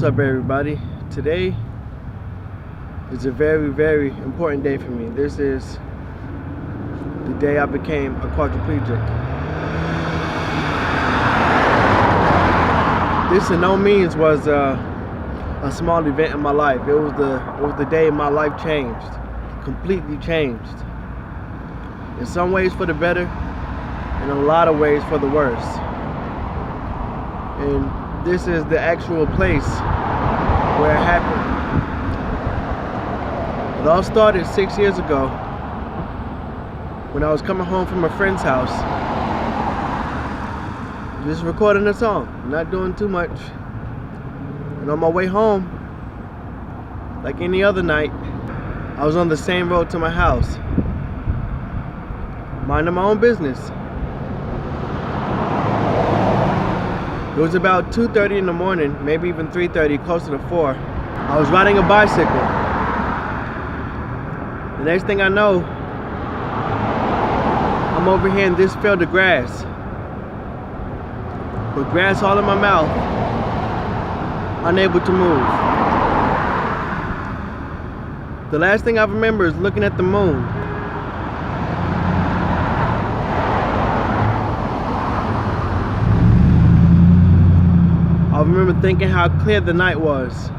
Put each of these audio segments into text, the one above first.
What's up, everybody? Today is a very, very important day for me. This is the day I became a quadriplegic. This in no means was a small event in my life. It was the day my life changed, completely changed. In some ways for the better, in a lot of ways for the worse. And this is the actual place where it happened. It all started 6 years ago when I was coming home from a friend's house, just recording a song, not doing too much. And on my way home, like any other night, I was on the same road to my house, minding my own business. It was about 2:30 in the morning, maybe even 3:30, closer to 4. I was riding a bicycle. The next thing I know, I'm over here in this field of grass, with grass all in my mouth, unable to move. The last thing I remember is looking at the moon. I remember thinking how clear the night was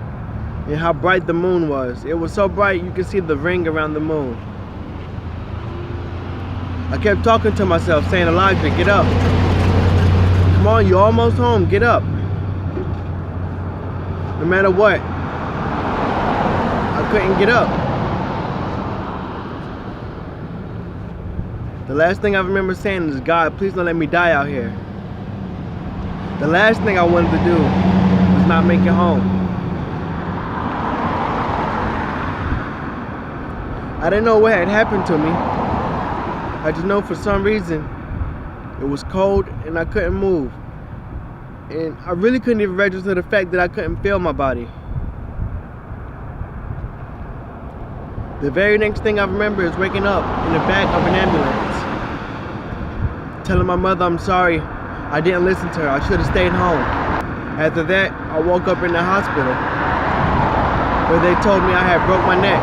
and how bright the moon was. It was so bright you could see the ring around the moon. I kept talking to myself, saying, "Elijah, get up. Come on, you're almost home, get up." No matter what, I couldn't get up. The last thing I remember saying is, "God, please don't let me die out here." The last thing I wanted to do was not make it home. I didn't know what had happened to me. I just know for some reason it was cold and I couldn't move. And I really couldn't even register the fact that I couldn't feel my body. The very next thing I remember is waking up in the back of an ambulance, telling my mother I'm sorry. I didn't listen to her. I should have stayed home. After that, I woke up in the hospital where they told me I had broke my neck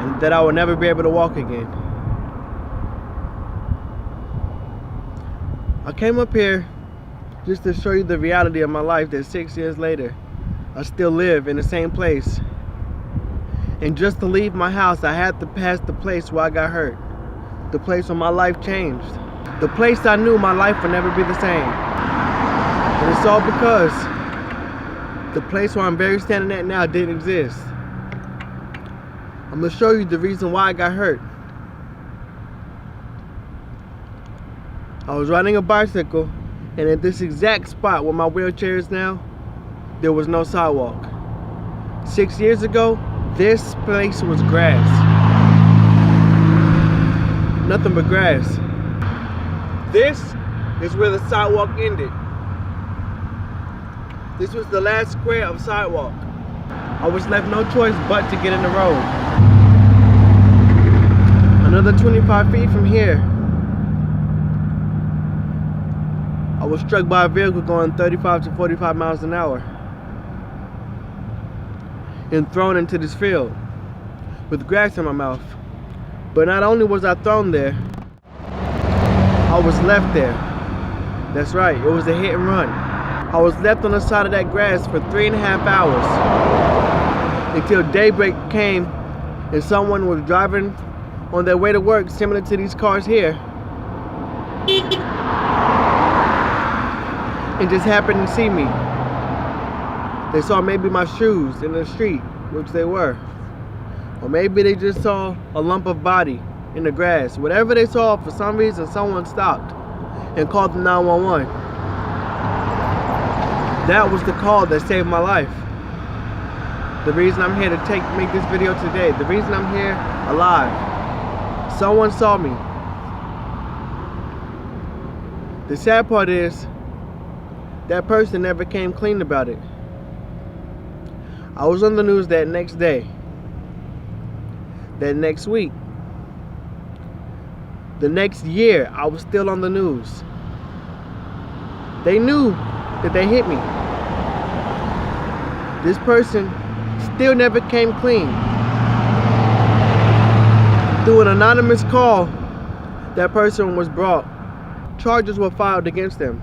and that I would never be able to walk again. I came up here just to show you the reality of my life, that 6 years later, I still live in the same place. And just to leave my house, I had to pass the place where I got hurt. The place where my life changed. The place I knew my life would never be the same. And it's all because the place where I'm standing at now didn't exist. I'm gonna show you the reason why I got hurt. I was riding a bicycle, and at this exact spot where my wheelchair is now, there was no sidewalk. 6 years ago, this place was grass. Nothing but grass. This is where the sidewalk ended. This was the last square of sidewalk. I was left no choice but to get in the road. Another 25 feet from here, I was struck by a vehicle going 35 to 45 miles an hour and thrown into this field with grass in my mouth. But not only was I thrown there, I was left there. That's right, it was a hit and run. I was left on the side of that grass for 3.5 hours until daybreak came and someone was driving on their way to work, similar to these cars here, and just happened to see me. They saw maybe my shoes in the street, which they were. Or maybe they just saw a lump of body in the grass. Whatever they saw, for some reason, someone stopped and called the 911. That was the call that saved my life. The reason I'm here to make this video today, the reason I'm here alive. Someone saw me. The sad part is, that person never came clean about it. I was on the news that next day, that next week, the next year, I was still on the news. They knew that they hit me. This person still never came clean. Through an anonymous call, that person was brought. Charges were filed against them.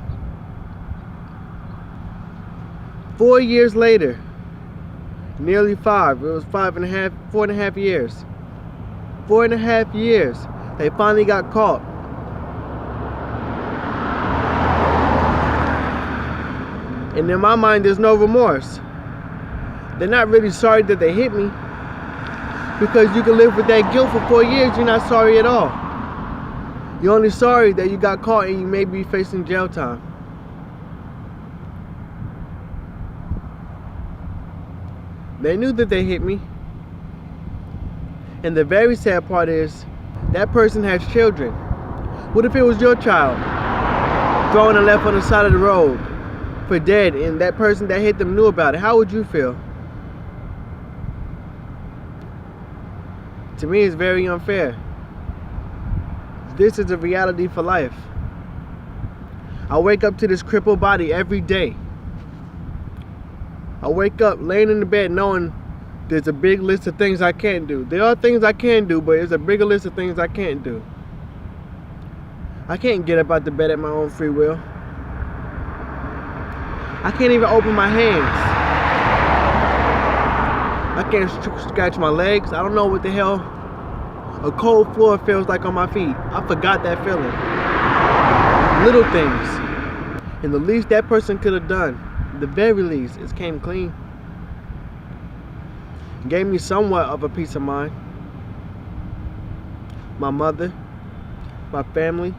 4 years later, nearly 5, it was 4.5 years. 4.5 years, they finally got caught. And in my mind, there's no remorse. They're not really sorry that they hit me, because you can live with that guilt for 4 years, you're not sorry at all. You're only sorry that you got caught and you may be facing jail time. They knew that they hit me. And the very sad part is, that person has children. What if it was your child thrown and left on the side of the road for dead, and that person that hit them knew about it? How would you feel? To me, it's very unfair. This is a reality for life. I wake up to this crippled body every day. I wake up laying in the bed knowing there's a big list of things I can't do. There are things I can do, but there's a bigger list of things I can't do. I can't get up out the bed at my own free will. I can't even open my hands. I can't scratch my legs. I don't know what the hell a cold floor feels like on my feet. I forgot that feeling. Little things. And the least that person could have done, the very least, is came clean. Gave me somewhat of a peace of mind. My mother, my family.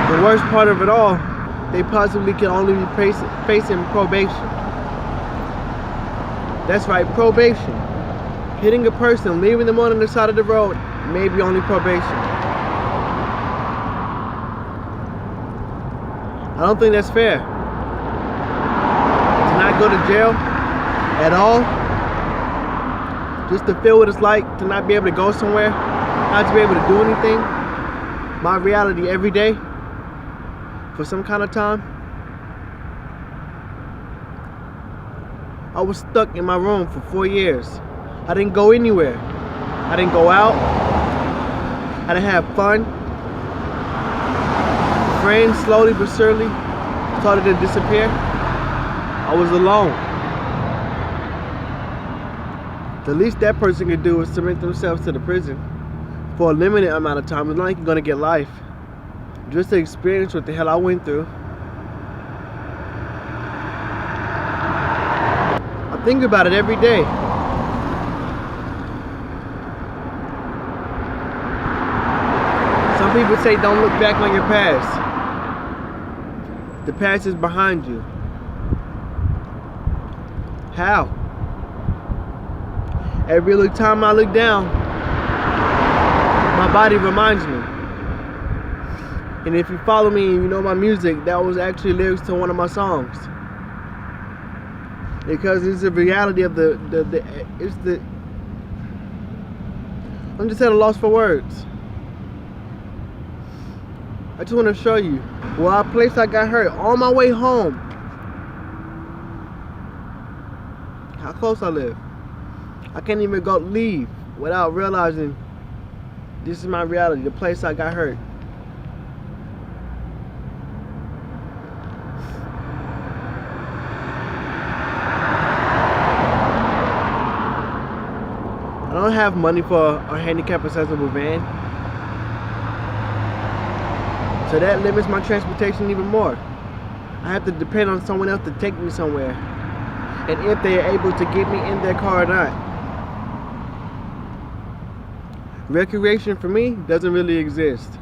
The worst part of it all, they possibly can only be facing probation. That's right, probation. Hitting a person, leaving them on the side of the road, maybe only probation. I don't think that's fair. To not go to jail at all, just to feel what it's like to not be able to go somewhere, not to be able to do anything. My reality every day, for some kind of time. I was stuck in my room for 4 years. I didn't go anywhere. I didn't go out. I didn't have fun. Friends slowly but surely started to disappear. I was alone. The least that person could do is submit themselves to the prison for a limited amount of time. It's not like you're gonna get life. Just to experience what the hell I went through. I think about it every day. Some people say don't look back on your past. The past is behind you. How? Every little time I look down, my body reminds me. And if you follow me and you know my music, that was actually lyrics to one of my songs. Because it's the reality of I'm just at a loss for words. I just want to show you a place I got hurt on my way home. How close I live. I can't even leave without realizing this is my reality, the place I got hurt. I don't have money for a handicap accessible van. So that limits my transportation even more. I have to depend on someone else to take me somewhere. And if they are able to get me in their car or not. Recreation for me doesn't really exist.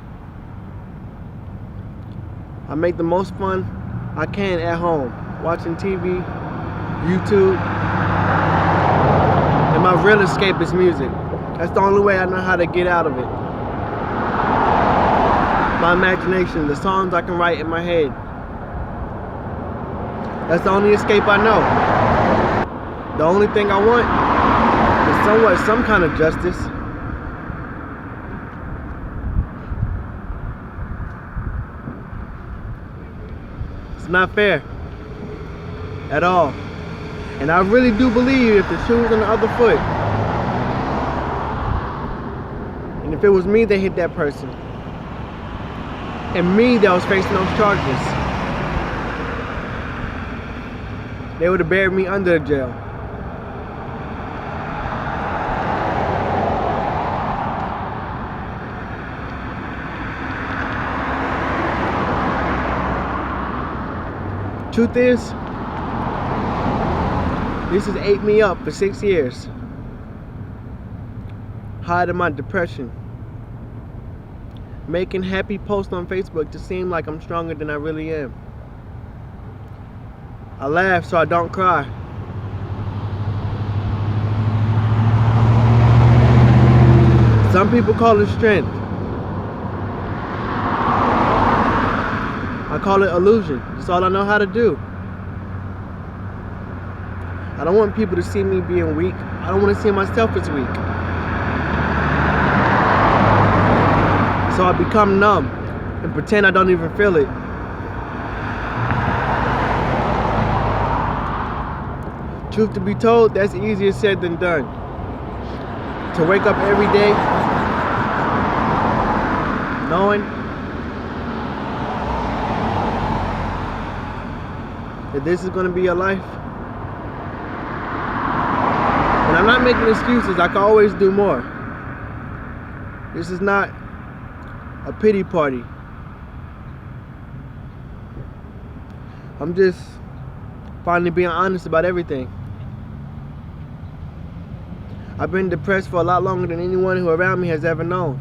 I make the most fun I can at home, watching TV, YouTube. And my real escape is music. That's the only way I know how to get out of it. My imagination, the songs I can write in my head. That's the only escape I know. The only thing I want is some kind of justice. not fair at all. And I really do believe if the shoe was on the other foot, and if it was me that hit that person, and me that was facing those charges, they would have buried me under the jail. Truth is, this has ate me up for 6 years, hiding my depression, making happy posts on Facebook to seem like I'm stronger than I really am. I laugh so I don't cry. Some people call it strength. I call it illusion. That's all I know how to do. I don't want people to see me being weak. I don't want to see myself as weak. So I become numb and pretend I don't even feel it. Truth to be told, that's easier said than done. To wake up every day knowing that this is going to be your life. And I'm not making excuses. I can always do more. This is not a pity party. I'm just finally being honest about everything. I've been depressed for a lot longer than anyone who around me has ever known.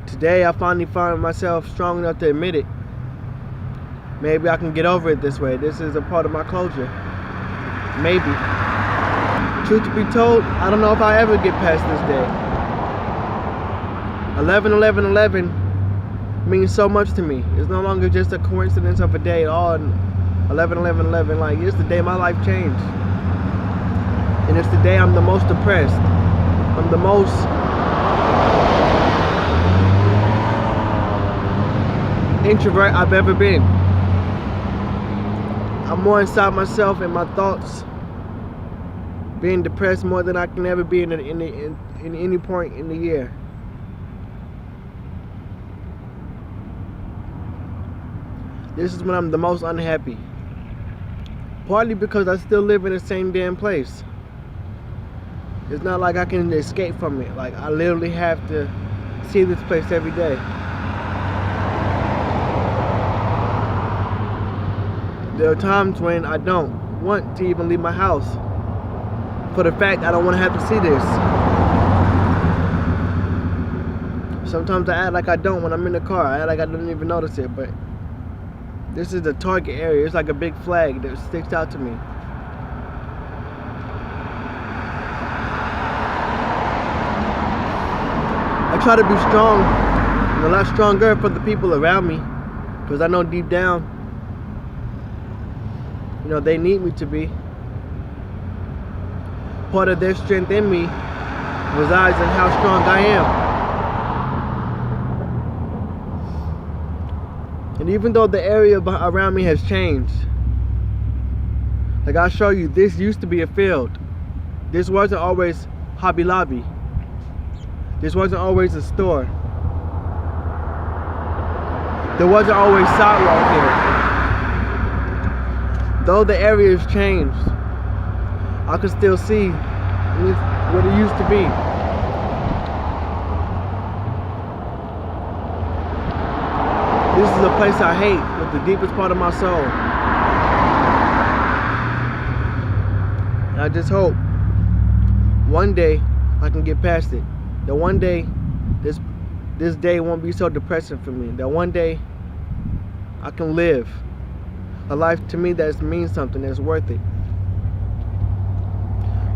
Today I finally find myself strong enough to admit it. Maybe I can get over it this way. This is a part of my closure. Maybe. Truth to be told, I don't know if I ever get past this day. 11/11/11 means so much to me. It's no longer just a coincidence of a day. Oh, 11/11/11, like it's the day my life changed. And it's the day I'm the most depressed. I'm the most introvert I've ever been. I'm more inside myself and my thoughts, being depressed more than I can ever be in any point in the year. This is when I'm the most unhappy. Partly because I still live in the same damn place. It's not like I can escape from it. Like I literally have to see this place every day. There are times when I don't want to even leave my house for the fact I don't want to have to see this. Sometimes I act like I don't when I'm in the car. I act like I don't even notice it, but this is the target area. It's like a big flag that sticks out to me. I try to be strong and a lot stronger for the people around me, because I know deep down, you know, they need me to be. Part of their strength in me resides in how strong I am. And even though the area around me has changed, like I'll show you, this used to be a field. This wasn't always Hobby Lobby. This wasn't always a store. There wasn't always sidewalk here. Though the area has changed, I can still see what it used to be. This is a place I hate with the deepest part of my soul. And I just hope one day I can get past it. That one day this day won't be so depressing for me. That one day I can live a life to me that means something, that's worth it.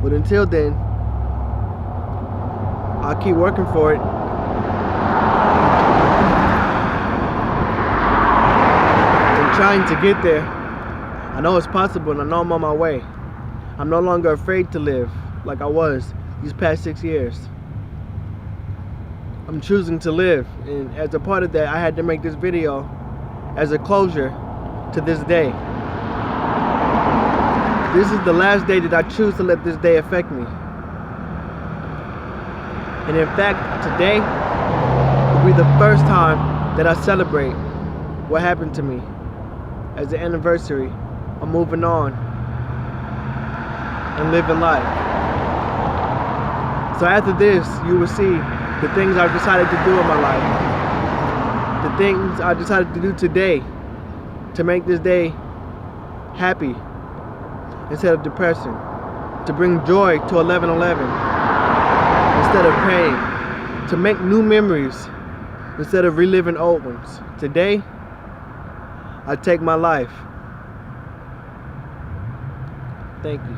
But until then, I'll keep working for it. And trying to get there. I know it's possible and I know I'm on my way. I'm no longer afraid to live like I was these past 6 years. I'm choosing to live. And as a part of that, I had to make this video as a closure to this day. This is the last day that I choose to let this day affect me. And in fact, today will be the first time that I celebrate what happened to me as an anniversary of moving on and living life. So after this, you will see the things I've decided to do in my life. The things I decided to do today to make this day happy instead of depressing. To bring joy to 11/11 instead of pain. To make new memories instead of reliving old ones. Today, I take my life. Thank you.